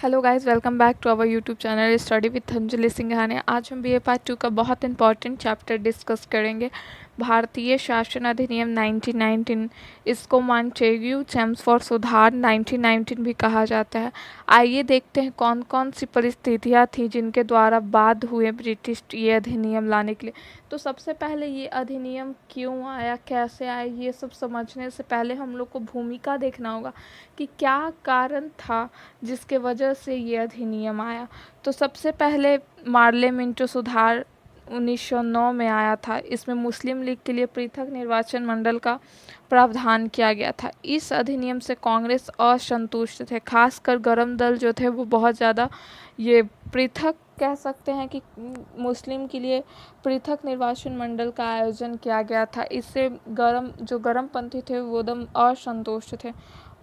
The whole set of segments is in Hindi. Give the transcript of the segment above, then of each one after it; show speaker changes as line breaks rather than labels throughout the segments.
Hello guys, welcome back to our YouTube channel study with Anjali Singhania. आज हम बीए पार्ट 2 का बहुत इंपॉर्टेंट चैप्टर डिस्कस करेंगे, भारतीय शासन अधिनियम 1919। इसको मॉन्टेग्यू चेम्सफोर्ड सुधार 1919 भी कहा जाता है। आइए देखते हैं कौन कौन सी परिस्थितियाँ थी जिनके द्वारा बाध्य हुए ब्रिटिश ये अधिनियम लाने के लिए। तो सबसे पहले ये अधिनियम क्यों आया, कैसे आया, ये सब समझने से पहले हम लोग को भूमिका देखना होगा कि क्या कारण था जिसके वजह से ये अधिनियम आया। तो सबसे पहले पार्लियामेंट सुधार 1909 में आया था। इसमें मुस्लिम लीग के लिए पृथक निर्वाचन मंडल का प्रावधान किया गया था। इस अधिनियम से कांग्रेस असंतुष्ट थे, खासकर गरम दल जो थे वो बहुत ज़्यादा ये पृथक कह सकते हैं कि मुस्लिम के लिए पृथक निर्वाचन मंडल का आयोजन किया गया था। इससे गरमपंथी थे वो एकदम असंतुष्ट थे।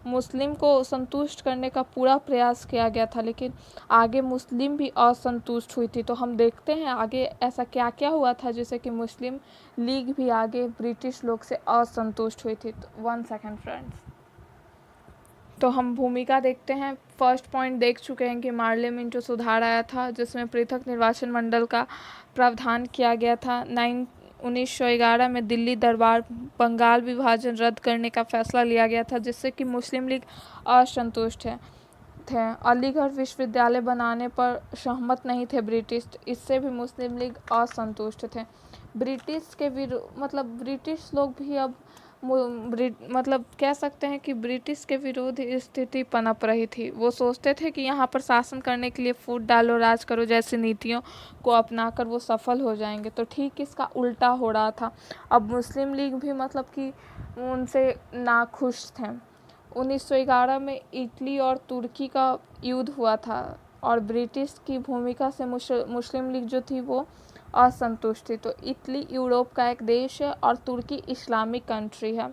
मुस्लिम को संतुष्ट करने का पूरा प्रयास किया गया था, लेकिन आगे मुस्लिम भी असंतुष्ट हुई थी। तो हम देखते हैं आगे ऐसा क्या क्या हुआ था जिससे कि मुस्लिम लीग भी आगे ब्रिटिश लोग से असंतुष्ट हुई थी। तो 1 सेकेंड फ्रेंड्स, तो हम भूमिका देखते हैं। फर्स्ट पॉइंट देख चुके हैं कि पार्लियामेंट जो सुधार आया था जिसमें पृथक निर्वाचन मंडल का प्रावधान किया गया था। 1911 में दिल्ली दरबार बंगाल विभाजन रद्द करने का फैसला लिया गया था, जिससे कि मुस्लिम लीग असंतुष्ट थे। अलीगढ़ विश्वविद्यालय बनाने पर सहमत नहीं थे ब्रिटिश, इससे भी मुस्लिम लीग असंतुष्ट थे। ब्रिटिश के ब्रिटिश लोग भी अब मतलब कह सकते हैं कि ब्रिटिश के विरोध स्थिति पनप रही थी। वो सोचते थे कि यहाँ पर शासन करने के लिए फूट डालो राज करो जैसी नीतियों को अपनाकर वो सफल हो जाएंगे। तो ठीक इसका उल्टा हो रहा था। अब मुस्लिम लीग भी कि उनसे नाखुश थे। 1911 में इटली और तुर्की का युद्ध हुआ था और ब्रिटिश की भूमिका से मुस्लिम लीग जो थी वो असंतुष्ट थी। तो इटली यूरोप का एक देश है और तुर्की इस्लामिक कंट्री है।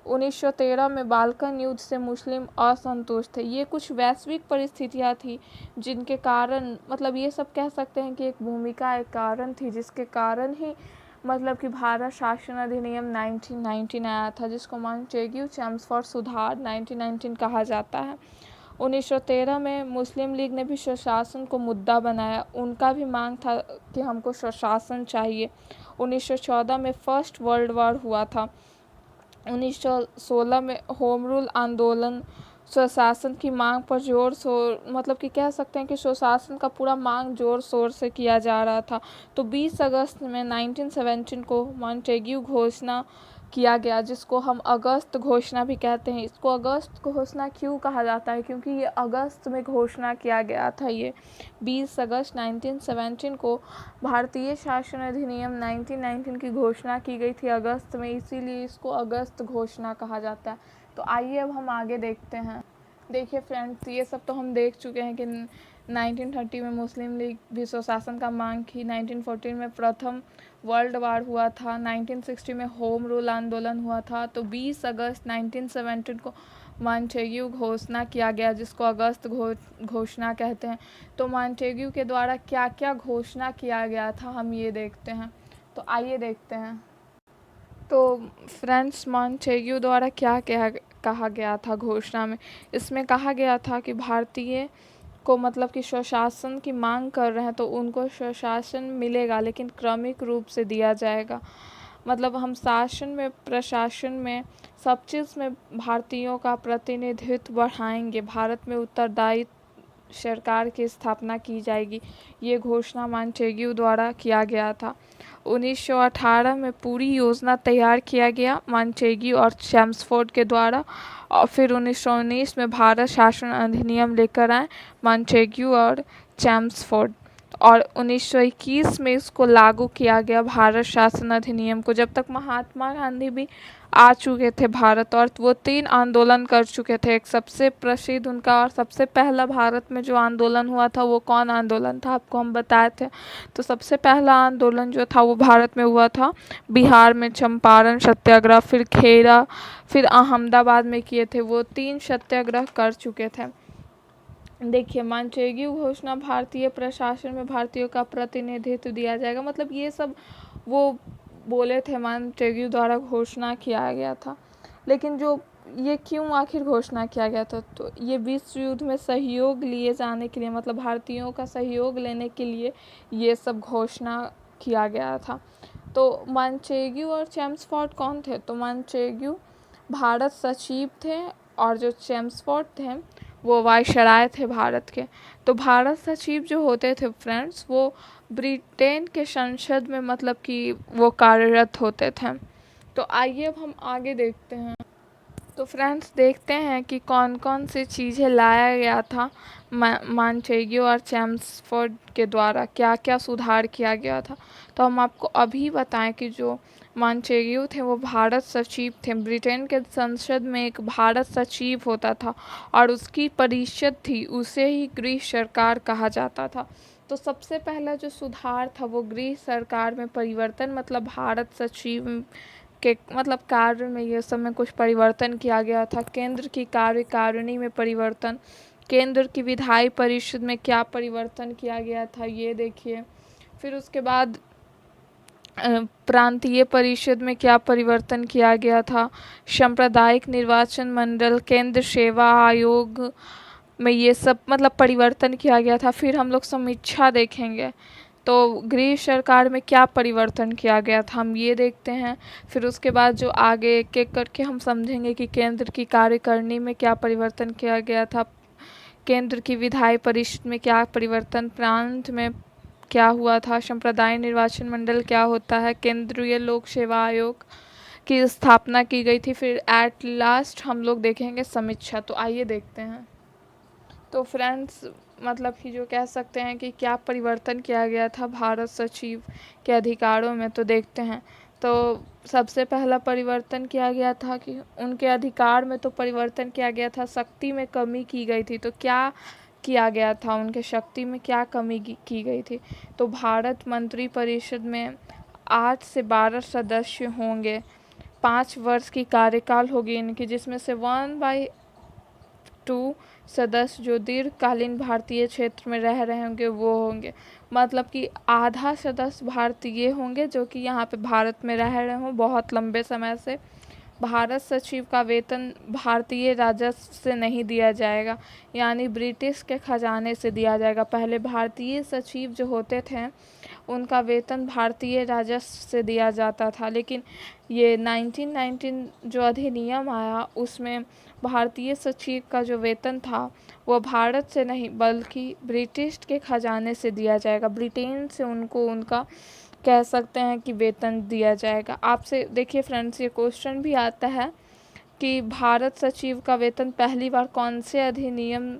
1913 में बाल्कन युद्ध से मुस्लिम असंतुष्ट थे। ये कुछ वैश्विक परिस्थितियाँ थी जिनके कारण ये सब कह सकते हैं कि एक भूमिका एक कारण थी, जिसके कारण ही कि भारत शासन अधिनियम 1919 आया था, जिसको मॉन्टेग्यू चेम्सफोर्ड सुधार 1919 कहा जाता है। 1913 में मुस्लिम लीग ने भी स्वशासन को मुद्दा बनाया। उनका भी मांग था कि हमको स्वशासन चाहिए। 1914 में फर्स्ट वर्ल्ड वॉर हुआ था। 1916 में होम रूल आंदोलन स्वशासन की मांग पर जोर शोर कि कह सकते हैं कि स्वशासन का पूरा मांग जोर शोर से किया जा रहा था। तो 20 अगस्त में 1917 को मॉन्टेग्यू घोषणा किया गया, जिसको हम अगस्त घोषणा भी कहते हैं। इसको अगस्त घोषणा क्यों कहा जाता है, क्योंकि ये अगस्त में घोषणा किया गया था। ये 20 अगस्त 1917 को भारतीय शासन अधिनियम 1919 की घोषणा की गई थी अगस्त में, इसीलिए इसको अगस्त घोषणा कहा जाता है। तो आइए अब हम आगे देखते हैं। देखिए फ्रेंड्स, ये सब तो हम देख चुके हैं कि 1930 में मुस्लिम लीग भी स्वशासन का मांग की। 1914 में प्रथम वर्ल्ड वार हुआ था। 1960 में होम रूल आंदोलन हुआ था। तो 20 अगस्त 1917 को मॉन्टेग्यू घोषणा किया गया, जिसको अगस्त घोषणा कहते हैं। तो मॉन्टेग्यू के द्वारा क्या क्या घोषणा किया गया था हम ये देखते हैं। तो आइए देखते हैं। तो फ्रेंड्स, मॉन्टेग्यू द्वारा क्या क्या कहा गया था घोषणा में। इसमें कहा गया था कि भारतीय को कि स्वशासन की मांग कर रहे हैं तो उनको स्वशासन मिलेगा, लेकिन क्रमिक रूप से दिया जाएगा। हम शासन में प्रशासन में सब चीज़ में भारतीयों का प्रतिनिधित्व बढ़ाएंगे। भारत में उत्तरदायी सरकार की स्थापना की जाएगी। ये घोषणा मॉन्टेग्यू द्वारा किया गया था। 1918 में पूरी योजना तैयार किया गया मॉन्टेग्यू और चेम्सफोर्ड के द्वारा, और फिर 1919 में भारत शासन अधिनियम लेकर आए मॉन्टेग्यू और चेम्सफोर्ड, और 1921 में इसको लागू किया गया भारत शासन अधिनियम को। जब तक महात्मा गांधी भी आ चुके थे भारत, और वो 3 आंदोलन कर चुके थे। एक सबसे प्रसिद्ध उनका और सबसे पहला भारत में जो आंदोलन हुआ था वो कौन आंदोलन था, आपको हम बताए थे। तो सबसे पहला आंदोलन जो था वो भारत में हुआ था बिहार में, चंपारण सत्याग्रह, फिर खेड़ा, फिर अहमदाबाद में किए थे। वो 3 सत्याग्रह कर चुके थे। देखिए, मॉन्टेग्यू घोषणा, भारतीय प्रशासन में भारतीयों का प्रतिनिधित्व दिया जाएगा, ये सब वो बोले थे, मॉन्टेग्यू द्वारा घोषणा किया गया था। लेकिन जो ये क्यों आखिर घोषणा किया गया था? तो ये विश्व युद्ध में सहयोग लिए जाने के लिए, मतलब भारतीयों का सहयोग लेने के लिए ये सब घोषणा किया गया था। तो मानचेग्यू और चेम्सफोर्ड कौन थे? तो मानचेग्यू भारत सचिव थे और जो चेम्सफोर्ड थे वो वायसराय थे भारत के। तो भारत सचिव जो होते थे फ्रेंड्स, वो ब्रिटेन के संसद में मतलब कि वो कार्यरत होते थे। तो आइए अब हम आगे देखते हैं। तो फ्रेंड्स देखते हैं कि कौन कौन सी चीज़ें लाया गया था मानचेगियो और चेम्सफोर्ड के द्वारा, क्या क्या सुधार किया गया था। तो हम आपको अभी बताएं कि जो मानचेगियो थे वो भारत सचिव थे। ब्रिटेन के संसद में एक भारत सचिव होता था और उसकी परिषद थी, उसे ही गृह सरकार कहा जाता था। तो सबसे पहला जो सुधार था वो गृह सरकार में परिवर्तन, मतलब भारत सचिव के मतलब कार्य में ये सब में कुछ परिवर्तन किया गया था। केंद्र की कार्यकारिणी में परिवर्तन, केंद्र की विधायी परिषद में क्या परिवर्तन किया गया था ये देखिए। फिर उसके बाद प्रांतीय परिषद में क्या परिवर्तन किया गया था। सांप्रदायिक निर्वाचन मंडल, केंद्र सेवा आयोग में ये सब मतलब परिवर्तन किया गया था। फिर हम लोग समीक्षा देखेंगे, तो गृह सरकार में क्या परिवर्तन किया गया था हम ये देखते हैं। फिर उसके बाद जो आगे एक एक करके हम समझेंगे कि केंद्र की कार्यकारिणी में क्या परिवर्तन किया गया था, केंद्र की विधायी परिषद में क्या परिवर्तन, प्रांत में क्या हुआ था, संप्रदाय निर्वाचन मंडल क्या होता है, केंद्रीय लोक सेवा आयोग की स्थापना की गई थी। फिर एट लास्ट हम लोग देखेंगे समीक्षा। तो आइए देखते हैं। तो फ्रेंड्स मतलब कि जो कह सकते हैं कि क्या परिवर्तन किया गया था भारत सचिव के अधिकारों में, तो देखते हैं। तो सबसे पहला परिवर्तन किया गया था कि उनके अधिकार में तो परिवर्तन किया गया था, शक्ति में कमी की गई थी। तो क्या किया गया था, उनके शक्ति में क्या कमी की गई थी? तो भारत मंत्री परिषद में 8 से 12 सदस्य होंगे, 5 वर्ष की कार्यकाल होगी इनकी, जिसमें से 1/2 सदस्य जो दीर्घकालीन भारतीय क्षेत्र में रह रहे होंगे वो होंगे, मतलब कि आधा सदस्य भारतीय होंगे जो कि यहाँ पे भारत में रह रहे हों बहुत लंबे समय से। भारत सचिव का वेतन भारतीय राजस्व से नहीं दिया जाएगा, यानी ब्रिटिश के खजाने से दिया जाएगा। पहले भारतीय सचिव जो होते थे उनका वेतन भारतीय राजस्व से दिया जाता था, लेकिन ये 1919 जो अधिनियम आया उसमें भारतीय सचिव का जो वेतन था वो भारत से नहीं बल्कि ब्रिटिश के खजाने से दिया जाएगा। ब्रिटेन से उनको उनका कह सकते हैं कि वेतन दिया जाएगा। आपसे देखिए फ्रेंड्स ये क्वेश्चन भी आता है कि भारत सचिव का वेतन पहली बार कौन से अधिनियम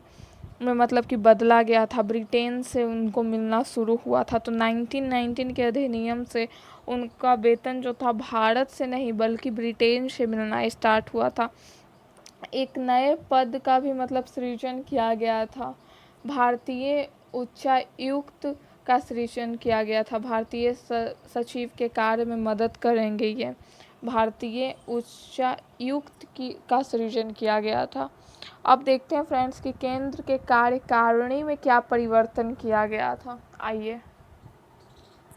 में मतलब कि बदला गया था, ब्रिटेन से उनको मिलना शुरू हुआ था। तो 1919 के अधिनियम से उनका वेतन जो था भारत से नहीं बल्कि ब्रिटेन से मिलना स्टार्ट हुआ था। एक नए पद का भी मतलब सृजन किया गया था, भारतीय उच्चायुक्त का सृजन किया गया था। भारतीय सचिव के कार्य में मदद करेंगे ये, भारतीय उच्चायुक्त का सृजन किया गया था। अब देखते हैं फ्रेंड्स कि केंद्र के कार्यकारिणी में क्या परिवर्तन किया गया था। आइए,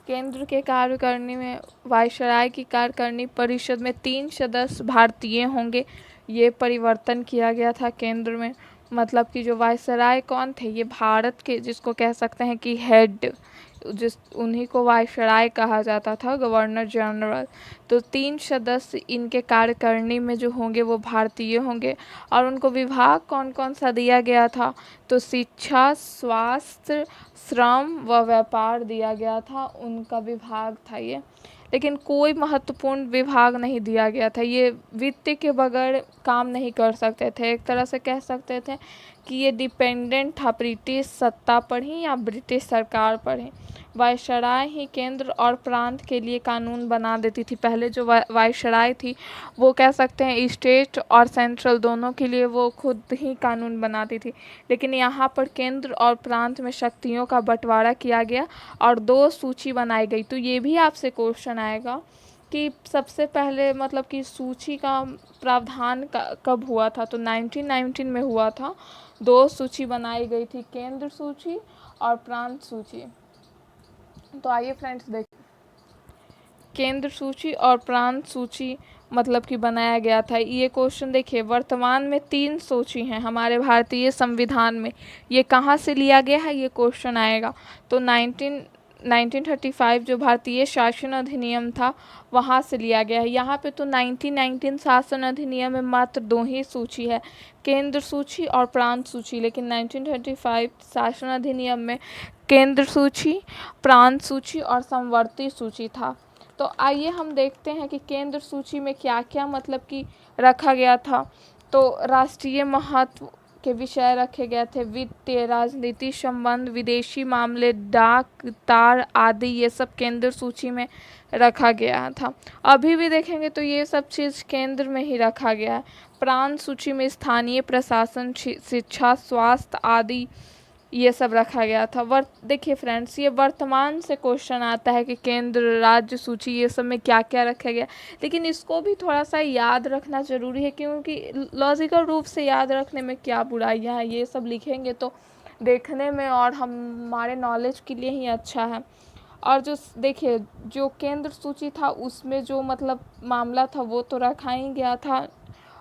केंद्र के कार्यकारिणी में वायसराय की कार्यकारिणी परिषद में 3 सदस्य भारतीय होंगे, ये परिवर्तन किया गया था केंद्र में। मतलब कि जो वायसराय कौन थे, ये भारत के जिसको कह सकते हैं कि हेड, जिस उन्हीं को वायसराय कहा जाता था, गवर्नर जनरल। तो 3 सदस्य इनके कार्यकारिणी में जो होंगे वो भारतीय होंगे। और उनको विभाग कौन कौन सा दिया गया था, तो शिक्षा, स्वास्थ्य, श्रम व व्यापार दिया गया था, उनका विभाग था ये। लेकिन कोई महत्वपूर्ण विभाग नहीं दिया गया था, ये वित्त के बगैर काम नहीं कर सकते थे। एक तरह से कह सकते थे कि ये डिपेंडेंट था ब्रिटिश सत्ता पर ही या ब्रिटिश सरकार पर ही। वायसराय ही केंद्र और प्रांत के लिए कानून बना देती थी। पहले जो वायसराय थी वो कह सकते हैं स्टेट और सेंट्रल दोनों के लिए वो खुद ही कानून बनाती थी, लेकिन यहाँ पर केंद्र और प्रांत में शक्तियों का बंटवारा किया गया और 2 सूची बनाई गई। तो ये भी आपसे क्वेश्चन आएगा कि सबसे पहले मतलब कि सूची का प्रावधान कब हुआ था, तो 1919 में हुआ था। 2 सूची बनाई गई थी, केंद्र सूची और प्रांत सूची। तो आइए फ्रेंड्स देखिए, केंद्र सूची और प्रांत सूची मतलब कि बनाया गया था। ये क्वेश्चन देखिए, वर्तमान में 3 सूची हैं हमारे भारतीय संविधान में, ये कहाँ से लिया गया है, ये क्वेश्चन आएगा। तो 1935 जो भारतीय शासन अधिनियम था वहाँ से लिया गया है। यहाँ पे तो 1919 शासन अधिनियम में मात्र 2 ही सूची है, केंद्र सूची और प्रांत सूची, लेकिन 1935 शासन अधिनियम में केंद्र सूची, प्रांत सूची और समवर्ती सूची था। तो आइए हम देखते हैं कि केंद्र सूची में क्या क्या मतलब कि रखा गया था। तो राष्ट्रीय महत्व के विषय रखे गए थे, वित्तीय, राजनीति संबंध, विदेशी मामले, डाक, तार आदि, ये सब केंद्र सूची में रखा गया था। अभी भी देखेंगे तो ये सब चीज़ केंद्र में ही रखा गया है। प्रांत सूची में स्थानीय प्रशासन, शिक्षा, स्वास्थ्य आदि ये सब रखा गया था। देखिए फ्रेंड्स, ये वर्तमान से क्वेश्चन आता है कि केंद्र, राज्य सूची ये सब में क्या क्या रखा गया, लेकिन इसको भी थोड़ा सा याद रखना ज़रूरी है, क्योंकि लॉजिकल रूप से याद रखने में क्या बुराइयाँ हैं। ये सब लिखेंगे तो देखने में और हमारे नॉलेज के लिए ही अच्छा है। और जो देखिए, जो केंद्र सूची था उसमें जो मतलब मामला था वो तो रखा ही गया था,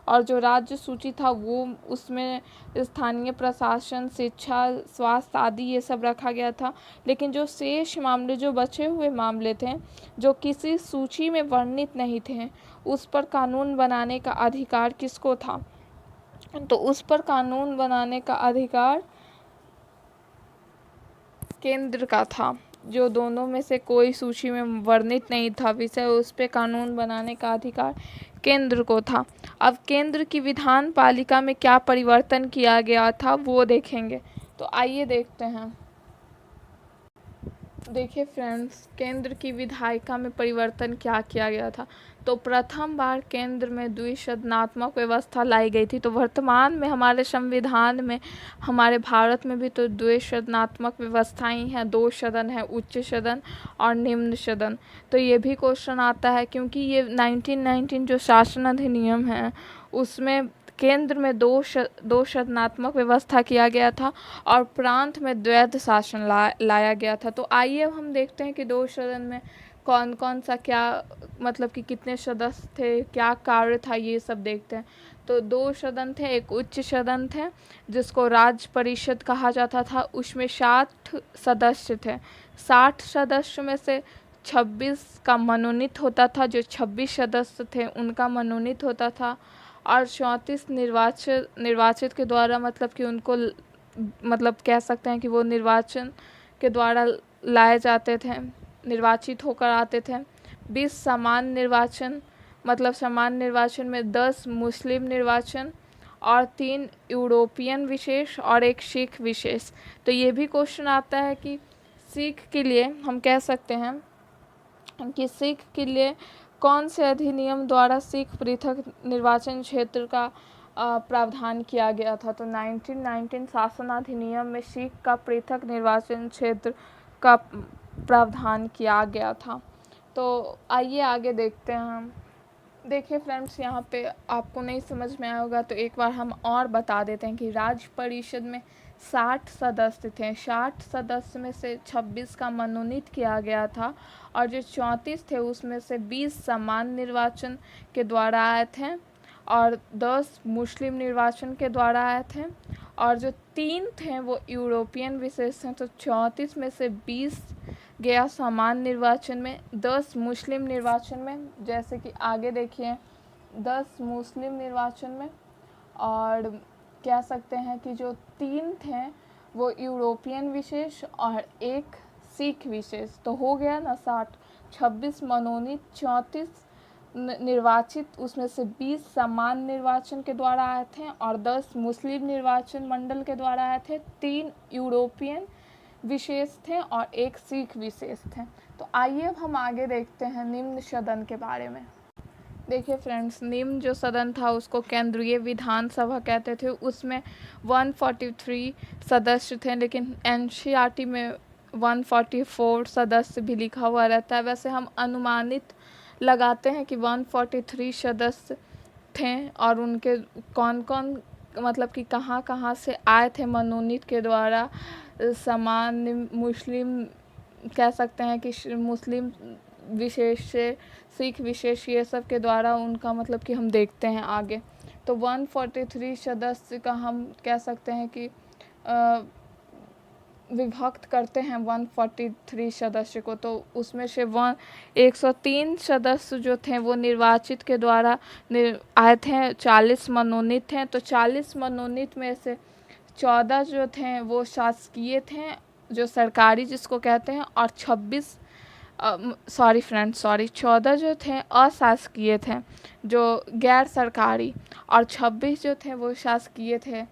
और जो राज्य सूची था वो उसमें स्थानीय प्रशासन, शिक्षा, स्वास्थ्य आदि ये सब रखा गया था। लेकिन जो शेष मामले, जो बचे हुए मामले थे जो किसी सूची में वर्णित नहीं थे, उस पर कानून बनाने का अधिकार किसको था? तो उस पर कानून बनाने का अधिकार केंद्र का था। जो दोनों में से कोई सूची में वर्णित नहीं था विषय, उस पे कानून बनाने का अधिकार केंद्र को था। अब केंद्र की विधान पालिका में क्या परिवर्तन किया गया था वो देखेंगे। तो आइए देखते हैं। देखिए फ्रेंड्स, केंद्र की विधायिका में परिवर्तन क्या किया गया था। तो प्रथम बार केंद्र में द्विसदनात्मक व्यवस्था लाई गई थी। तो वर्तमान में हमारे संविधान में, हमारे भारत में भी तो द्विसदनात्मक व्यवस्थाएं हैं, 2 सदन है, उच्च सदन और निम्न सदन। तो ये भी क्वेश्चन आता है, क्योंकि ये 1919 जो शासन अधिनियम है उसमें केंद्र में दो सदनात्मक व्यवस्था किया गया था और प्रांत में द्वैध शासन लाया गया था। तो आइए अब हम देखते हैं कि 2 सदन में कौन कौन सा क्या मतलब कि कितने सदस्य थे, क्या कार्य था, ये सब देखते हैं। तो 2 सदन थे, एक उच्च सदन थे जिसको राज्य परिषद कहा जाता था, उसमें 60 सदस्य थे। 60 सदस्य में से 26 का मनोनीत होता था, जो 26 सदस्य थे उनका मनोनीत होता था, और 34 निर्वाचित के द्वारा, मतलब कि उनको मतलब कह सकते हैं कि वो निर्वाचन के द्वारा लाए जाते थे, निर्वाचित होकर आते थे। 20 समान निर्वाचन, मतलब समान निर्वाचन में 10 मुस्लिम निर्वाचन और 3 यूरोपियन विशेष और 1 सिख विशेष। तो ये भी क्वेश्चन आता है कि सिख के लिए हम कह सकते हैं कि सिख के लिए कौन से अधिनियम द्वारा सिख पृथक निर्वाचन क्षेत्र का प्रावधान किया गया था। तो 1919 शासन अधिनियम में सिख का पृथक निर्वाचन क्षेत्र का प्रावधान किया गया था। तो आइए आगे देखते हैं हम। देखिए फ्रेंड्स, यहाँ पे आपको नहीं समझ में आया होगा तो एक बार हम और बता देते हैं कि राज्य परिषद में 60 सदस्य थे। 60 सदस्य में से 26 का मनोनीत किया गया था, और जो 34 थे उसमें से 20 समान निर्वाचन के द्वारा आए थे और 10 मुस्लिम निर्वाचन के द्वारा आए थे, और जो 3 थे वो यूरोपियन विशेष हैं। तो 34 में से 20 गया समान निर्वाचन में, 10 मुस्लिम निर्वाचन में, जैसे कि आगे देखिए 10 मुस्लिम निर्वाचन में, और कह सकते हैं कि जो 3 थे वो यूरोपियन विशेष और 1 सिख विशेष। तो हो गया ना 60, 26 मनोनीत, 34 निर्वाचित, उसमें से 20 समान निर्वाचन के द्वारा आए थे और 10 मुस्लिम निर्वाचन मंडल के द्वारा आए थे, 3 यूरोपियन विशेष थे और 1 सिख विशेष थे। तो आइए अब हम आगे देखते हैं निम्न सदन के बारे में। देखिए फ्रेंड्स, निम्न जो सदन था उसको केंद्रीय विधानसभा कहते थे। उसमें 143 सदस्य थे, लेकिन एनसीईआरटी में 144 सदस्य भी लिखा हुआ रहता है। वैसे हम अनुमानित लगाते हैं कि 143 सदस्य थे, और उनके कौन कौन मतलब कि कहाँ कहाँ से आए थे मनोनीत के द्वारा। समान मुस्लिम, कह सकते हैं कि मुस्लिम विशेष से सिख विशेष ये सब के द्वारा उनका मतलब कि हम देखते हैं आगे। तो 143 सदस्य का हम कह सकते हैं कि विभक्त करते हैं 143 सदस्य को, तो उसमें से 103 सदस्य जो थे वो निर्वाचित के द्वारा आए थे, 40 मनोनीत हैं। तो 40 मनोनीत में से 14 जो थे वो शासकीय थे, जो सरकारी जिसको कहते हैं, और 14 जो थे अशासकीय थे, जो गैर सरकारी, और 26 जो थे वो शासकीय थे,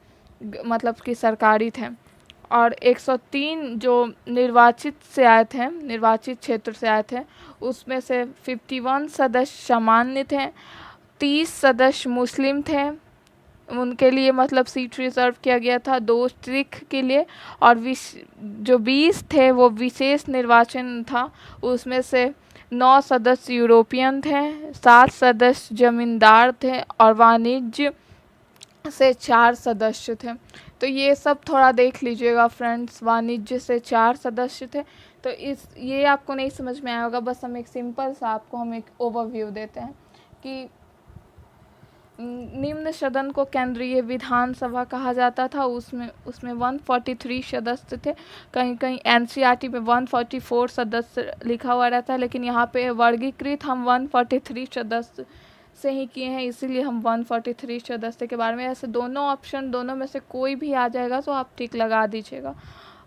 मतलब कि सरकारी थे। और 103 जो निर्वाचित क्षेत्र से आए थे, उसमें से 51 सदस्य सामान्य थे, 30 सदस्य मुस्लिम थे, उनके लिए मतलब सीट रिजर्व किया गया था, 2 सिख के लिए, और जो 20 थे वो विशेष निर्वाचन था, उसमें से 9 सदस्य यूरोपियन थे, 7 सदस्य जमींदार थे, और वाणिज्य से 4 सदस्य थे। तो ये सब थोड़ा देख लीजिएगा फ्रेंड्स, वाणिज्य से 4 सदस्य थे। तो ये आपको नहीं समझ में आया होगा, बस हम एक सिंपल सा आपको हम एक ओवरव्यू देते हैं कि निम्न सदन को केंद्रीय विधानसभा कहा जाता था। उसमें 143 सदस्य थे। कहीं कहीं एनसीईआरटी में 144 सदस्य लिखा हुआ रहता है, लेकिन यहाँ पे वर्गीकृत हम 143 सदस्य से ही किए हैं, इसीलिए हम 143 सदस्य के बारे में, ऐसे दोनों ऑप्शन, दोनों में से कोई भी आ जाएगा तो आप टिक लगा दीजिएगा।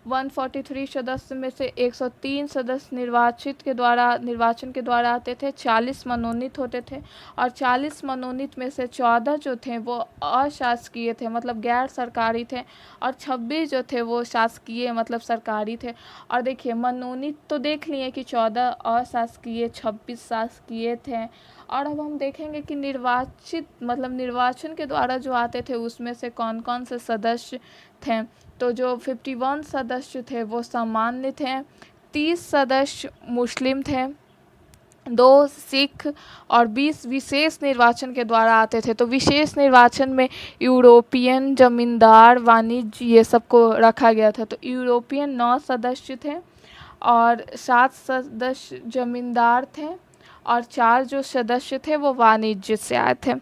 143 सदस्य में से 103 सदस्य निर्वाचन के द्वारा आते थे, 40 मनोनीत होते थे, और 40 मनोनीत में से 14 जो थे वो अशासकीय थे, मतलब गैर सरकारी थे, और 26 जो थे वो शासकीय मतलब सरकारी थे। और देखिए मनोनीत तो देख लिए कि 14 अशासकीय, 26 शासकीय थे। और अब हम देखेंगे कि निर्वाचित मतलब निर्वाचन के द्वारा जो आते थे उसमें से कौन कौन से सदस्य थे। तो जो 51 सदस्य थे वो सामान्य थे, 30 सदस्य मुस्लिम थे, 2 सिख, और 20 विशेष निर्वाचन के द्वारा आते थे। तो विशेष निर्वाचन में यूरोपियन, जमींदार, वाणिज्य ये सब को रखा गया था। तो यूरोपियन 9 सदस्य थे, और 7 सदस्य जमींदार थे, और 4 जो सदस्य थे वो वाणिज्य से आए थे।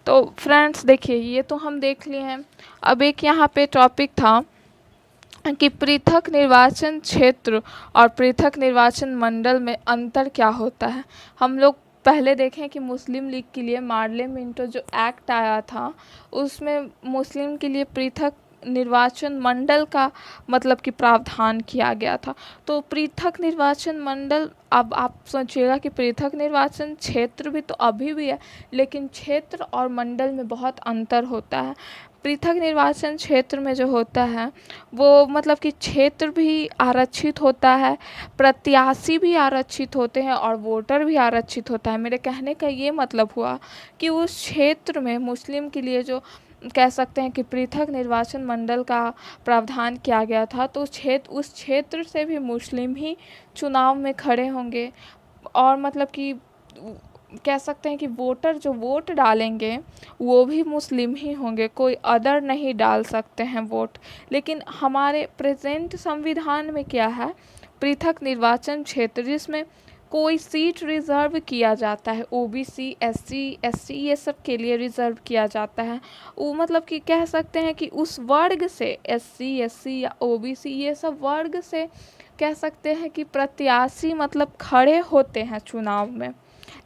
तो फ्रेंड्स देखिए ये तो हम देख लिए हैं। अब एक यहाँ पे टॉपिक था कि पृथक निर्वाचन क्षेत्र और पृथक निर्वाचन मंडल में अंतर क्या होता है। हम लोग पहले देखें कि मुस्लिम लीग के लिए मार्ले मिंटो जो एक्ट आया था उसमें मुस्लिम के लिए पृथक निर्वाचन मंडल का मतलब कि प्रावधान किया गया था। तो पृथक निर्वाचन मंडल, अब आप सोचिएगा कि पृथक निर्वाचन क्षेत्र भी तो अभी भी है, लेकिन क्षेत्र और मंडल में बहुत अंतर होता है। पृथक निर्वाचन क्षेत्र में जो होता है वो मतलब कि क्षेत्र भी आरक्षित होता है, प्रत्याशी भी आरक्षित होते हैं, और वोटर भी आरक्षित होता है। मेरे कहने का ये मतलब हुआ कि उस क्षेत्र में मुस्लिम के लिए जो कह सकते हैं कि पृथक निर्वाचन मंडल का प्रावधान किया गया था, तो उस क्षेत्र से भी मुस्लिम ही चुनाव में खड़े होंगे, और मतलब कि कह सकते हैं कि वोटर जो वोट डालेंगे वो भी मुस्लिम ही होंगे, कोई अदर नहीं डाल सकते हैं वोट। लेकिन हमारे प्रेजेंट संविधान में क्या है, पृथक निर्वाचन क्षेत्र जिसमें कोई सीट रिज़र्व किया जाता है, ओबीसी, एससी ये सब के लिए रिज़र्व किया जाता है। वो मतलब कि कह सकते हैं कि उस वर्ग से एससी या ओबीसी ये सब वर्ग से कह सकते हैं कि प्रत्याशी मतलब खड़े होते हैं चुनाव में।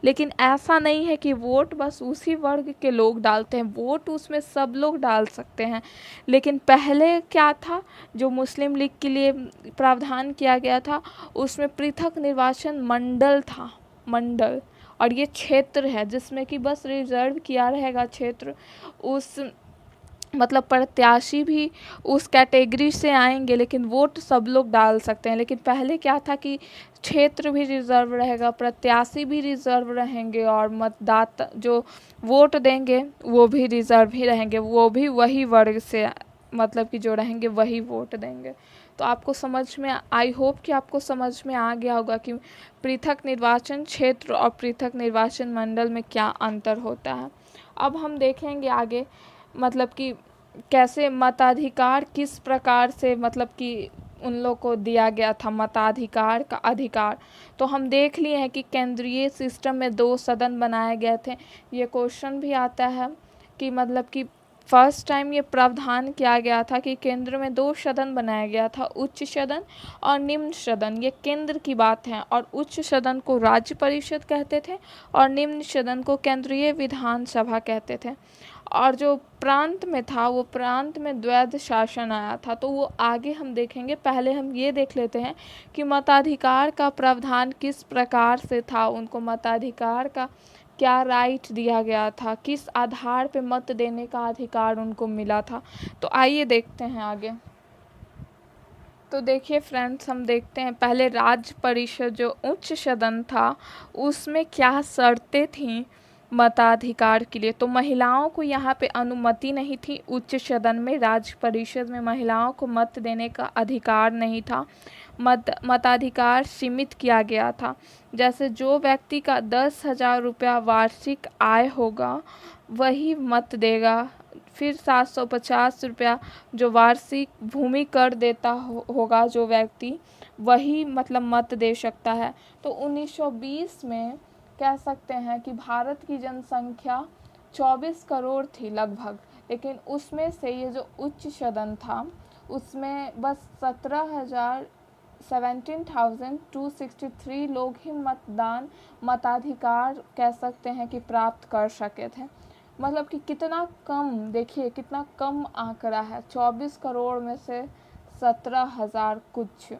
लेकिन ऐसा नहीं है कि वोट बस उसी वर्ग के लोग डालते हैं, वोट उसमें सब लोग डाल सकते हैं। लेकिन पहले क्या था, जो मुस्लिम लीग के लिए प्रावधान किया गया था उसमें पृथक निर्वाचन मंडल था, मंडल, और ये क्षेत्र है जिसमें कि बस रिजर्व किया रहेगा क्षेत्र। उस मतलब प्रत्याशी भी उस कैटेगरी से आएंगे, लेकिन वोट सब लोग डाल सकते हैं। लेकिन पहले क्या था कि क्षेत्र भी रिजर्व रहेगा, प्रत्याशी भी रिजर्व रहेंगे, और मतदाता जो वोट देंगे वो भी रिजर्व ही रहेंगे, वो भी वही वर्ग से मतलब कि जो रहेंगे वही वोट देंगे। तो आपको समझ में, आई होप कि आपको समझ में आ गया होगा कि पृथक निर्वाचन क्षेत्र और पृथक निर्वाचन मंडल में क्या अंतर होता है। अब हम देखेंगे आगे मतलब कि कैसे मताधिकार किस प्रकार से मतलब कि उन लोग को दिया गया था मताधिकार का अधिकार। तो हम देख लिए हैं कि केंद्रीय सिस्टम में 2 सदन बनाए गए थे। ये क्वेश्चन भी आता है कि मतलब कि फर्स्ट टाइम ये प्रावधान किया गया था कि केंद्र में 2 सदन बनाया गया था, उच्च सदन और निम्न सदन। ये केंद्र की बात है, और उच्च सदन को राज्य परिषद कहते थे और निम्न सदन को केंद्रीय विधानसभा कहते थे। और जो प्रांत में था, वो प्रांत में द्वैध शासन आया था। तो वो आगे हम देखेंगे, पहले हम ये देख लेते हैं कि मताधिकार का प्रावधान किस प्रकार से था, उनको मताधिकार का क्या राइट दिया गया था, किस आधार पे मत देने का अधिकार उनको मिला था। तो आइए देखते हैं आगे। तो देखिए फ्रेंड्स, हम देखते हैं पहले राज्य परिषद जो उच्च सदन था, उसमें क्या शर्तें थीं मताधिकार के लिए। तो महिलाओं को यहाँ पे अनुमति नहीं थी उच्च सदन में, राज्य परिषद में महिलाओं को मत देने का अधिकार नहीं था। मताधिकार सीमित किया गया था। जैसे जो व्यक्ति का 10,000 रुपया वार्षिक आय होगा वही मत देगा। फिर 750 रुपया जो वार्षिक भूमि कर देता होगा जो व्यक्ति, वही मतलब मत दे सकता है। तो 1920 में कह सकते हैं कि भारत की जनसंख्या 24 करोड़ थी लगभग, लेकिन उसमें से ये जो उच्च सदन था उसमें बस 17,263 लोग ही मताधिकार कह सकते हैं कि प्राप्त कर सके थे। मतलब कि कितना कम, देखिए कितना कम आंकड़ा है, 24 करोड़ में से 17,000 कुछ।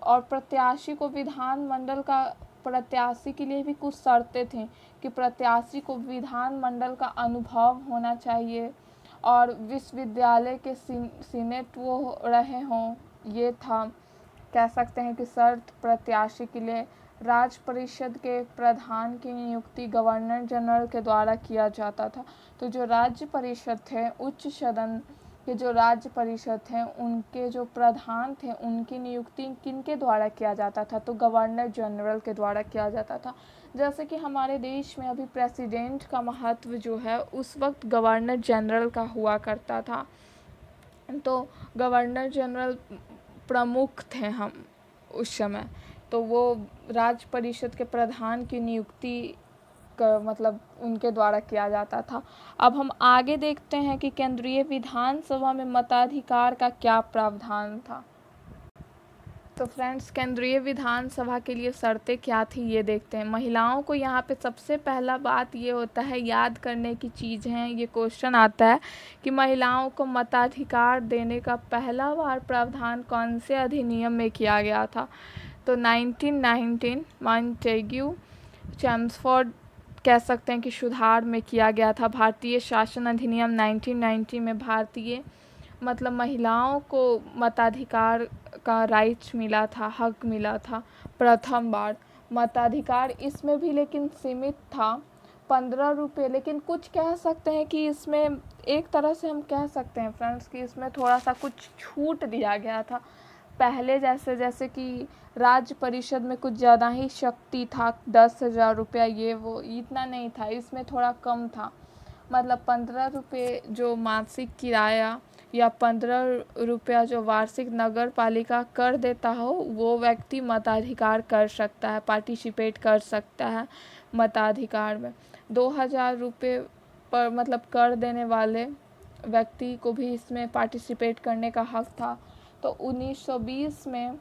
और प्रत्याशी को विधानमंडल का, प्रत्याशी के लिए भी कुछ शर्तें थीं कि प्रत्याशी को विधानमंडल का अनुभव होना चाहिए और विश्वविद्यालय के सीनेट वो रहे हों, ये था कह सकते हैं कि शर्त प्रत्याशी के लिए। राज्य परिषद के प्रधान की नियुक्ति गवर्नर जनरल के द्वारा किया जाता था। तो जो राज्य परिषद थे, उच्च सदन के जो राज्य परिषद थे, उनके जो प्रधान थे उनकी नियुक्ति किनके द्वारा किया जाता था, तो गवर्नर जनरल के द्वारा किया जाता था। जैसे कि हमारे देश में अभी प्रेसिडेंट का महत्व जो है उस वक्त गवर्नर जनरल का हुआ करता था। तो गवर्नर जनरल प्रमुख थे हम उस समय। तो वो राज्य परिषद के प्रधान की नियुक्ति मतलब उनके द्वारा किया जाता था। अब हम आगे देखते हैं कि केंद्रीय विधानसभा में मताधिकार का क्या प्रावधान था। तो फ्रेंड्स, केंद्रीय विधानसभा के लिए शर्तें क्या थी ये देखते हैं। महिलाओं को यहाँ पे सबसे पहला बात ये होता है, याद करने की चीज़ है, ये क्वेश्चन आता है कि महिलाओं को मताधिकार देने का पहला बार प्रावधान कौन से अधिनियम में किया गया था। तो 1919 मॉन्टेग्यू चैम्सफोर्ड कह सकते हैं कि सुधार में किया गया था। भारतीय शासन अधिनियम 1990 में भारतीय मतलब महिलाओं को मताधिकार का राइट्स मिला था, हक मिला था प्रथम बार। मताधिकार इसमें भी लेकिन सीमित था, 15 रुपये। लेकिन कुछ कह सकते हैं कि इसमें एक तरह से हम कह सकते हैं फ्रेंड्स कि इसमें थोड़ा सा कुछ छूट दिया गया था। पहले जैसे कि राज्य परिषद में कुछ ज़्यादा ही शक्ति था, 10,000 रुपया ये वो इतना नहीं था, इसमें थोड़ा कम था। मतलब 15 रुपये जो मासिक किराया या 15 रुपया जो वार्षिक नगर पालिका कर देता हो, वो व्यक्ति मताधिकार कर सकता है, पार्टिसिपेट कर सकता है मताधिकार में। 2,000 रुपये पर मतलब कर देने वाले व्यक्ति को भी इसमें पार्टिसिपेट करने का हक था। तो 1920 में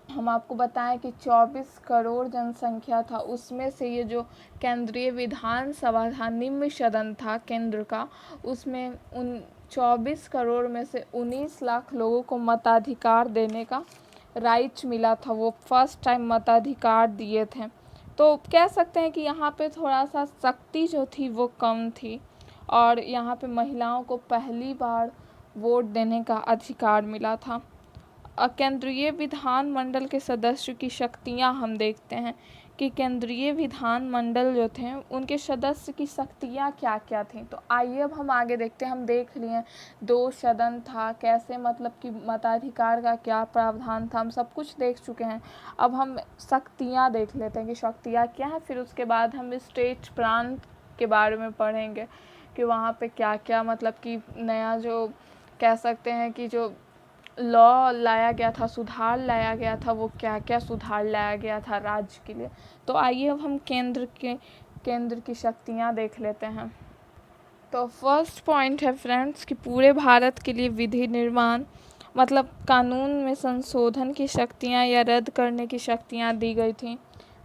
हम आपको बताएं कि 24 करोड़ जनसंख्या था, उसमें से ये जो केंद्रीय विधानसभा था, निम्न सदन था केंद्र का, उसमें उन 24 करोड़ में से 19 लाख लोगों को मताधिकार देने का राइट मिला था। वो फर्स्ट टाइम मताधिकार दिए थे। तो कह सकते हैं कि यहाँ पे थोड़ा सा शक्ति जो थी वो कम थी, और यहाँ पे महिलाओं को पहली बार वोट देने का अधिकार मिला था। केंद्रीय विधानमंडल के सदस्य की शक्तियाँ हम देखते हैं कि केंद्रीय विधानमंडल जो थे उनके सदस्य की शक्तियाँ क्या क्या थीं। तो आइए अब हम आगे देखते हैं। हम देख लिए 2 सदन था, कैसे मतलब कि मताधिकार का क्या प्रावधान था, हम सब कुछ देख चुके हैं। अब हम शक्तियाँ देख लेते हैं कि शक्तियाँ क्या हैं, फिर उसके बाद हम स्टेट प्रांत के बारे में पढ़ेंगे कि वहाँ पे क्या क्या मतलब कि नया जो कह सकते हैं कि जो लॉ लाया गया था, सुधार लाया गया था, वो क्या क्या सुधार लाया गया था राज्य के लिए। तो आइए अब हम केंद्र की शक्तियाँ देख लेते हैं। तो फर्स्ट पॉइंट है फ्रेंड्स कि पूरे भारत के लिए विधि निर्माण मतलब कानून में संशोधन की शक्तियाँ या रद्द करने की शक्तियाँ दी गई थी।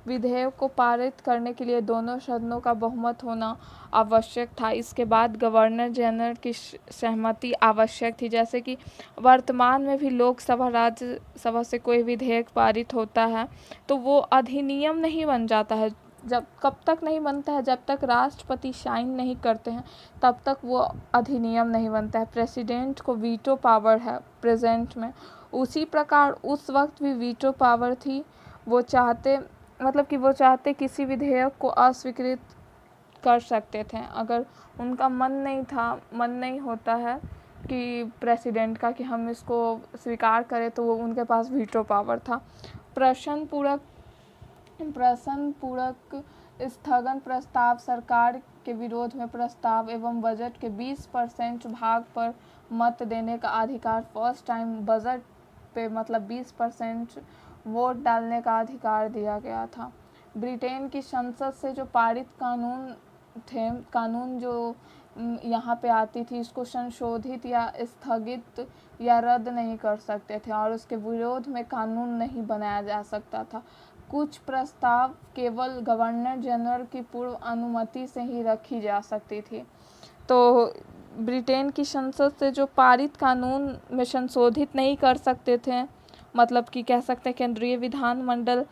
विधेयक को पारित करने के लिए दोनों सदनों का बहुमत होना आवश्यक था। इसके बाद गवर्नर जनरल की सहमति आवश्यक थी। जैसे कि वर्तमान में भी लोकसभा राज्यसभा से कोई विधेयक पारित होता है तो वो अधिनियम नहीं बन जाता है। जब कब तक नहीं बनता है, जब तक राष्ट्रपति साइन नहीं करते हैं तब तक वो अधिनियम नहीं बनता है। प्रेसिडेंट को वीटो पावर है प्रेजेंट में, उसी प्रकार उस वक्त भी वीटो पावर थी। वो चाहते किसी विधेयक को अस्वीकृत कर सकते थे। अगर उनका मन नहीं होता है कि प्रेसिडेंट का कि हम इसको स्वीकार करें, तो वो उनके पास वीटो पावर था। प्रश्न पूरक स्थगन प्रस्ताव, सरकार के विरोध में प्रस्ताव एवं बजट के 20% भाग पर मत देने का अधिकार। फर्स्ट टाइम बजट पे 20% वोट डालने का अधिकार दिया गया था। ब्रिटेन की संसद से जो पारित कानून जो यहाँ पे आती थी, इसको संशोधित या स्थगित या रद्द नहीं कर सकते थे और उसके विरोध में कानून नहीं बनाया जा सकता था। कुछ प्रस्ताव केवल गवर्नर जनरल की पूर्व अनुमति से ही रखी जा सकती थी। तो ब्रिटेन की संसद से जो पारित कानून में संशोधित नहीं कर सकते थे, मतलब कि कह सकते हैं केंद्रीय विधानमंडल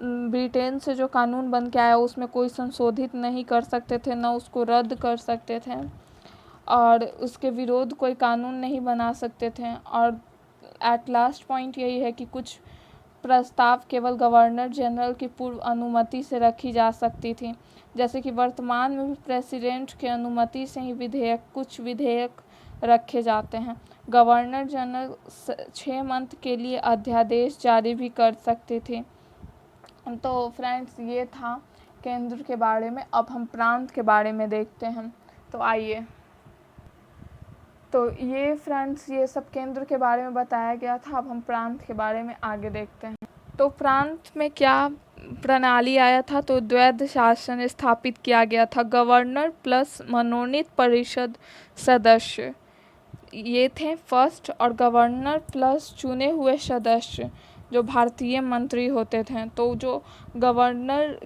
ब्रिटेन से जो कानून बन के आया उसमें कोई संशोधित नहीं कर सकते थे, न उसको रद्द कर सकते थे और उसके विरोध कोई कानून नहीं बना सकते थे। और एट लास्ट पॉइंट यही है कि कुछ प्रस्ताव केवल गवर्नर जनरल की पूर्व अनुमति से रखी जा सकती थी। जैसे कि वर्तमान में भी प्रेसिडेंट की अनुमति से ही कुछ विधेयक रखे जाते हैं। गवर्नर जनरल 6 मंथ के लिए अध्यादेश जारी भी कर सकते थे। तो फ्रेंड्स ये था केंद्र के बारे में। अब हम प्रांत के बारे में देखते हैं। तो आइए, तो ये फ्रेंड्स ये सब केंद्र के बारे में बताया गया था। अब हम प्रांत के बारे में आगे देखते हैं। तो प्रांत में क्या प्रणाली आया था, तो द्वैध शासन स्थापित किया गया था। गवर्नर प्लस मनोनीत परिषद सदस्य ये थे फर्स्ट, और गवर्नर प्लस चुने हुए सदस्य जो भारतीय मंत्री होते थे। तो जो गवर्नर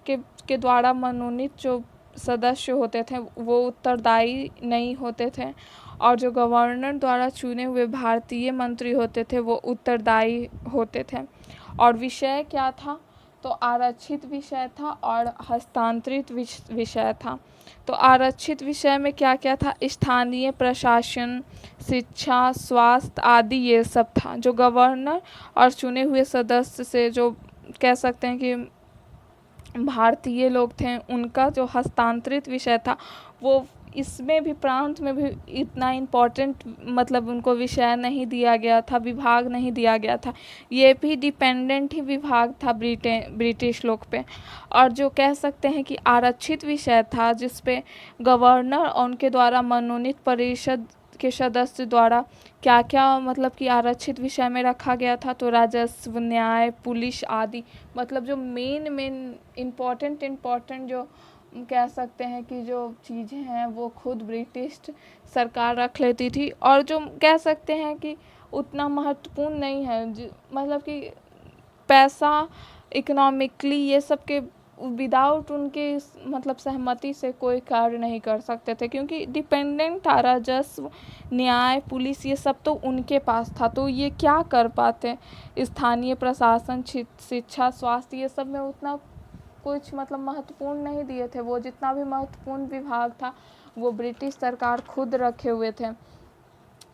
के द्वारा मनोनीत जो सदस्य होते थे वो उत्तरदायी नहीं होते थे, और जो गवर्नर द्वारा चुने हुए भारतीय मंत्री होते थे वो उत्तरदायी होते थे। और विषय क्या था, तो आरक्षित विषय था और हस्तांतरित विषय था। तो आरक्षित विषय में क्या क्या था, स्थानीय प्रशासन, शिक्षा, स्वास्थ्य आदि ये सब था। जो गवर्नर और चुने हुए सदस्य से जो कह सकते हैं कि भारतीय लोग थे, उनका जो हस्तांतरित विषय था वो इसमें भी प्रांत में भी इतना इम्पोर्टेंट उनको विषय नहीं दिया गया था, विभाग नहीं दिया गया था। ये भी डिपेंडेंट ही विभाग था ब्रिटिश लोग पे। और जो कह सकते हैं कि आरक्षित विषय था जिस पे गवर्नर और उनके द्वारा मनोनीत परिषद के सदस्य द्वारा क्या क्या कि आरक्षित विषय में रखा गया था, तो राजस्व, न्याय, पुलिस आदि जो मेन इम्पोर्टेंट जो कह सकते हैं कि जो चीज़ें हैं वो खुद ब्रिटिश सरकार रख लेती थी। और जो कह सकते हैं कि उतना महत्वपूर्ण नहीं है, कि पैसा, इकोनॉमिकली ये सब के विदाउट उनके सहमति से कोई कार्य नहीं कर सकते थे, क्योंकि डिपेंडेंट था। राजस्व, न्याय, पुलिस ये सब तो उनके पास था, तो ये क्या कर पाते। स्थानीय प्रशासन, शिक्षा, स्वास्थ्य ये सब में उतना कुछ महत्वपूर्ण नहीं दिए थे। वो जितना भी महत्वपूर्ण विभाग था वो ब्रिटिश सरकार खुद रखे हुए थे।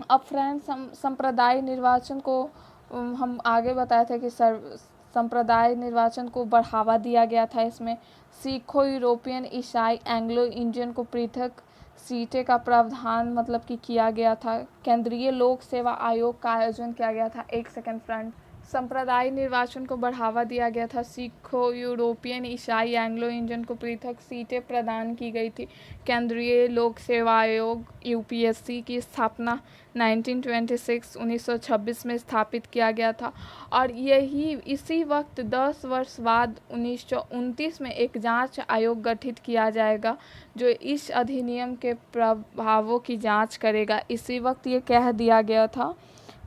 अब फ्रेंड्स हम संप्रदाय निर्वाचन को हम आगे बताए थे कि संप्रदाय निर्वाचन को बढ़ावा दिया गया था। इसमें सिखों, यूरोपियन, ईसाई, एंग्लो इंडियन को पृथक सीटें का प्रावधान किया गया था। केंद्रीय लोक सेवा आयोग का आयोजन किया गया था। एक सेकंड फ्रेंड, संप्रदाय निर्वाचन को बढ़ावा दिया गया था। सिखों, यूरोपियन, ईसाई, एंग्लो इंडियन को पृथक सीटें प्रदान की गई थी। केंद्रीय लोक सेवा आयोग यूपीएससी की स्थापना 1926 में स्थापित किया गया था। और इसी वक्त 10 वर्ष बाद 1929 में एक जांच आयोग गठित किया जाएगा जो इस अधिनियम के प्रभावों की जांच करेगा। इसी वक्त ये कह दिया गया था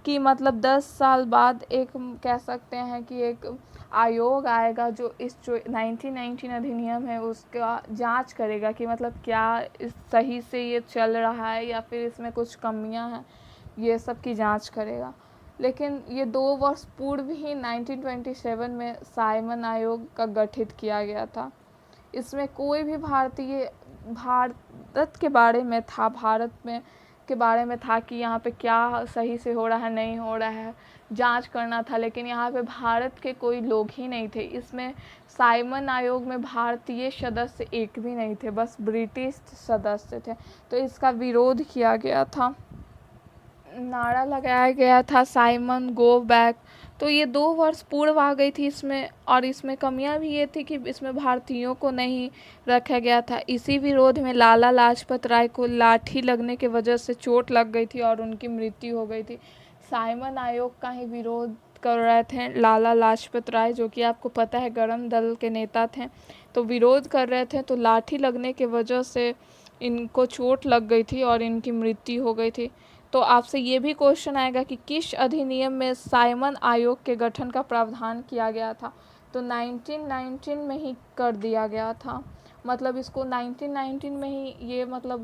कि मतलब 10 साल बाद एक कह सकते हैं कि एक आयोग आएगा जो 1919 अधिनियम है उसका जांच करेगा कि मतलब क्या इस सही से ये चल रहा है या फिर इसमें कुछ कमियां हैं, ये सब की जांच करेगा। लेकिन ये 2 वर्ष पूर्व ही 1927 में साइमन आयोग का गठित किया गया था। इसमें कोई भी भारत के बारे में था, भारत में के बारे में था कि यहाँ पे क्या सही से हो रहा है, नहीं हो रहा है, जांच करना था। लेकिन यहाँ पे भारत के कोई लोग ही नहीं थे। इसमें साइमन आयोग में भारतीय सदस्य एक भी नहीं थे, बस ब्रिटिश सदस्य थे। तो इसका विरोध किया गया था, नारा लगाया गया था साइमन गो बैक। तो ये 2 वर्ष पूर्व आ गई थी इसमें। और इसमें कमियां भी ये थी कि इसमें भारतीयों को नहीं रखा गया था। इसी विरोध में लाला लाजपत राय को लाठी लगने की वजह से चोट लग गई थी और उनकी मृत्यु हो गई थी। साइमन आयोग का ही विरोध कर रहे थे लाला लाजपत राय, जो कि आपको पता है गरम दल के नेता थे। तो विरोध कर रहे थे, तो लाठी लगने की वजह से इनको चोट लग गई थी और इनकी मृत्यु हो गई थी। तो आपसे ये भी क्वेश्चन आएगा कि किस अधिनियम में साइमन आयोग के गठन का प्रावधान किया गया था। तो 1919 में ही कर दिया गया था। मतलब इसको 1919 में ही ये मतलब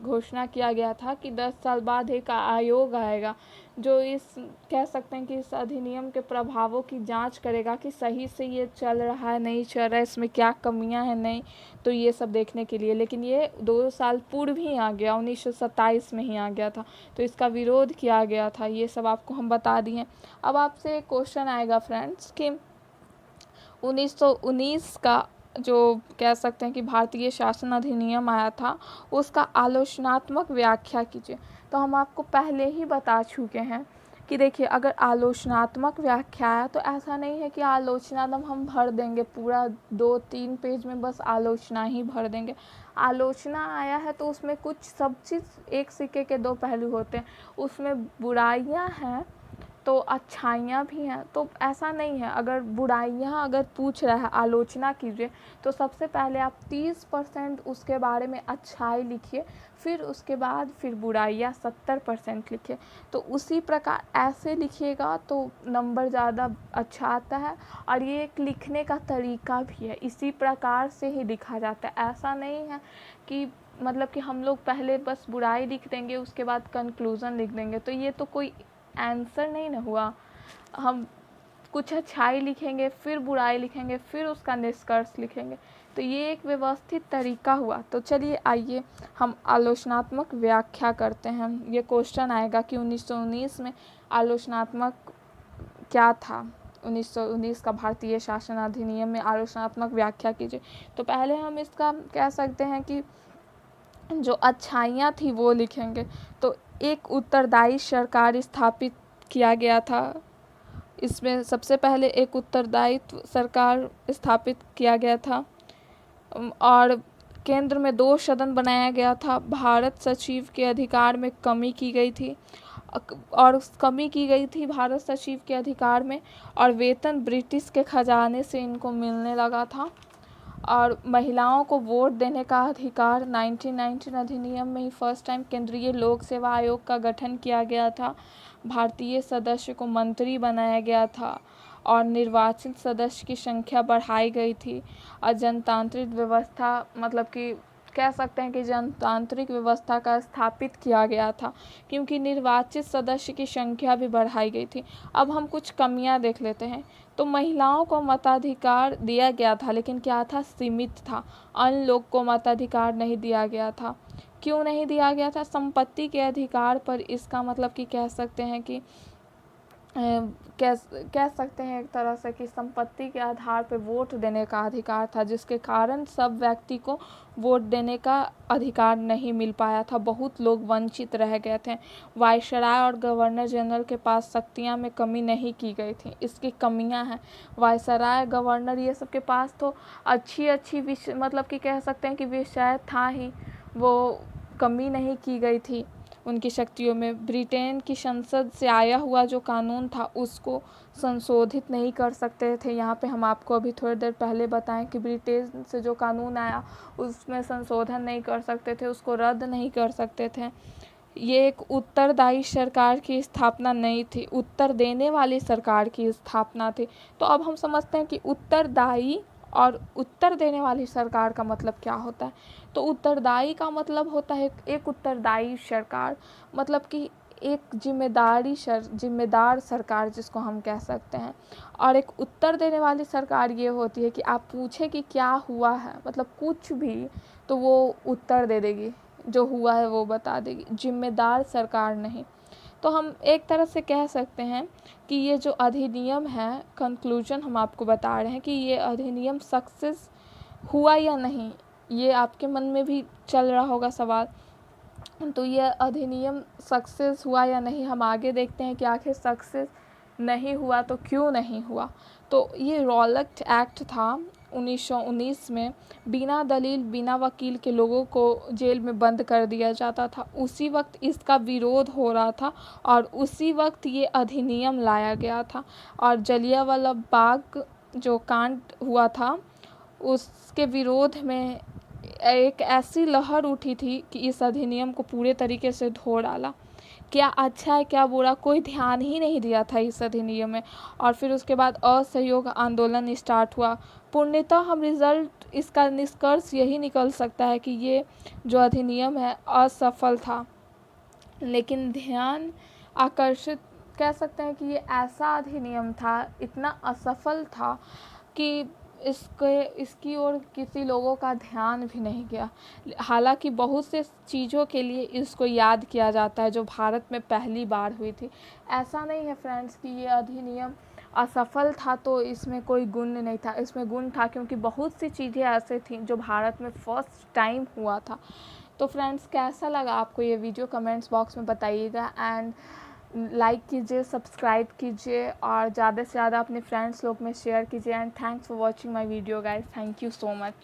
घोषणा किया गया था कि 10 साल बाद एक आयोग आएगा जो इस कह सकते हैं कि इस अधिनियम के प्रभावों की जांच करेगा कि सही से ये चल रहा है, नहीं चल रहा है, इसमें क्या कमियां हैं, नहीं। तो ये सब देखने के लिए, लेकिन ये 2 साल पूर्व ही आ गया, 1927 में ही आ गया था। तो इसका विरोध किया गया था। ये सब आपको हम बता दिए। अब आपसे एक क्वेश्चन आएगा फ्रेंड्स कि 1919 का जो कह सकते हैं कि भारतीय शासन अधिनियम आया था उसका आलोचनात्मक व्याख्या कीजिए। तो हम आपको पहले ही बता चुके हैं कि देखिए, अगर आलोचनात्मक व्याख्या है तो ऐसा नहीं है कि आलोचना हम भर देंगे पूरा 2-3 पेज में, बस आलोचना ही भर देंगे। आलोचना आया है तो उसमें कुछ सब चीज़ एक सिक्के के 2 पहलू होते हैं। उसमें बुराइयां हैं तो अच्छाइयाँ भी हैं। तो ऐसा नहीं है, अगर बुराइयाँ अगर पूछ रहा है आलोचना कीजिए तो सबसे पहले आप 30% उसके बारे में अच्छाई लिखिए, फिर उसके बाद फिर बुराइयाँ 70% लिखिए। तो उसी प्रकार ऐसे लिखिएगा तो नंबर ज़्यादा अच्छा आता है। और ये एक लिखने का तरीका भी है, इसी प्रकार से ही लिखा जाता है। ऐसा नहीं है कि मतलब कि हम लोग पहले बस बुराई लिख देंगे उसके बाद कंक्लूज़न लिख देंगे, तो ये तो कोई आंसर नहीं ना हुआ। हम कुछ अच्छाई लिखेंगे, फिर बुराई लिखेंगे, फिर उसका निष्कर्ष लिखेंगे, तो ये एक व्यवस्थित तरीका हुआ। तो चलिए आइए हम आलोचनात्मक व्याख्या करते हैं। ये क्वेश्चन आएगा कि 1919 में आलोचनात्मक क्या था। 1919 का भारतीय शासन अधिनियम में आलोचनात्मक व्याख्या कीजिए। तो पहले हम इसका कह सकते हैं कि जो अच्छाइयाँ थी वो लिखेंगे। तो एक उत्तरदायी सरकार स्थापित किया गया था। इसमें सबसे पहले एक उत्तरदायित्व सरकार स्थापित किया गया था। और केंद्र में 2 सदन बनाया गया था। भारत सचिव के अधिकार में कमी की गई थी भारत सचिव के अधिकार में। और वेतन ब्रिटिश के खजाने से इनको मिलने लगा था। और महिलाओं को वोट देने का अधिकार 1919 अधिनियम में ही फर्स्ट टाइम केंद्रीय लोक सेवा आयोग का गठन किया गया था। भारतीय सदस्य को मंत्री बनाया गया था और निर्वाचित सदस्य की संख्या बढ़ाई गई थी। और जनतांत्रिक व्यवस्था मतलब कि कह सकते हैं कि जनतांत्रिक व्यवस्था का स्थापित किया गया था, क्योंकि निर्वाचित सदस्य की संख्या भी बढ़ाई गई थी। अब हम कुछ कमियां देख लेते हैं। तो महिलाओं को मताधिकार दिया गया था, लेकिन क्या था, सीमित था। अन्य लोग को मताधिकार नहीं दिया गया था। क्यों नहीं दिया गया था? संपत्ति के अधिकार पर इसका मतलब कि कह सकते हैं कि कह सकते हैं एक तरह से कि संपत्ति के आधार पर वोट देने का अधिकार था, जिसके कारण सब व्यक्ति को वोट देने का अधिकार नहीं मिल पाया था। बहुत लोग वंचित रह गए थे। वायसराय और गवर्नर जनरल के पास शक्तियां में कमी नहीं की गई थी, इसकी कमियां हैं। वायसराय, गवर्नर, ये सब के पास तो अच्छी विषय, मतलब कि कह सकते हैं कि विषय था ही, वो कमी नहीं की गई थी उनकी शक्तियों में। ब्रिटेन की संसद से आया हुआ जो कानून था उसको संशोधित नहीं कर सकते थे। यहाँ पे हम आपको अभी थोड़ी देर पहले बताएं कि ब्रिटेन से जो कानून आया उसमें संशोधन नहीं कर सकते थे, उसको रद्द नहीं कर सकते थे। ये एक उत्तरदायी सरकार की स्थापना नहीं थी, उत्तर देने वाली सरकार की स्थापना थी। तो अब हम समझते हैं कि उत्तरदायी और उत्तर देने वाली सरकार का मतलब क्या होता है। तो उत्तरदायी का मतलब होता है एक उत्तरदायी सरकार, मतलब कि एक जिम्मेदार सरकार जिसको हम कह सकते हैं। और एक उत्तर देने वाली सरकार ये होती है कि आप पूछे कि क्या हुआ है, मतलब कुछ भी, तो वो उत्तर दे देगी, जो हुआ है वो बता देगी। जिम्मेदार सरकार नहीं। तो हम एक तरह से कह सकते हैं कि ये जो अधिनियम है, कंक्लूजन हम आपको बता रहे हैं कि ये अधिनियम सक्सेस हुआ या नहीं, ये आपके मन में भी चल रहा होगा सवाल। तो ये अधिनियम सक्सेस हुआ या नहीं, हम आगे देखते हैं कि आखिर सक्सेस नहीं हुआ तो क्यों नहीं हुआ। तो ये रॉलेट एक्ट था 1919 में। बिना दलील, बिना वकील के लोगों को जेल में बंद कर दिया जाता था। उसी वक्त इसका विरोध हो रहा था और उसी वक्त ये अधिनियम लाया गया था। और जलियांवाला बाग जो कांड हुआ था उसके विरोध में एक ऐसी लहर उठी थी कि इस अधिनियम को पूरे तरीके से धो डाला। क्या अच्छा है क्या बुरा, कोई ध्यान ही नहीं दिया था इस अधिनियम में। और फिर उसके बाद असहयोग आंदोलन स्टार्ट हुआ। पूर्णतः हम रिजल्ट, इसका निष्कर्ष यही निकल सकता है कि ये जो अधिनियम है असफल था। लेकिन ध्यान आकर्षित, कह सकते हैं कि ये ऐसा अधिनियम था, इतना असफल था कि इसकी ओर किसी लोगों का ध्यान भी नहीं गया। हालांकि बहुत से चीज़ों के लिए इसको याद किया जाता है जो भारत में पहली बार हुई थी। ऐसा नहीं है फ्रेंड्स कि ये अधिनियम असफल था तो इसमें कोई गुण नहीं था, इसमें गुण था, क्योंकि बहुत सी चीज़ें ऐसे थीं जो भारत में फर्स्ट टाइम हुआ था। तो फ्रेंड्स, कैसा लगा आपको ये वीडियो, कमेंट्स बॉक्स में बताइएगा। एंड लाइक कीजिए, सब्सक्राइब कीजिए और ज़्यादा से ज़्यादा अपने फ्रेंड्स लोग में शेयर कीजिए। And thanks for watching my video guys, thank you so much.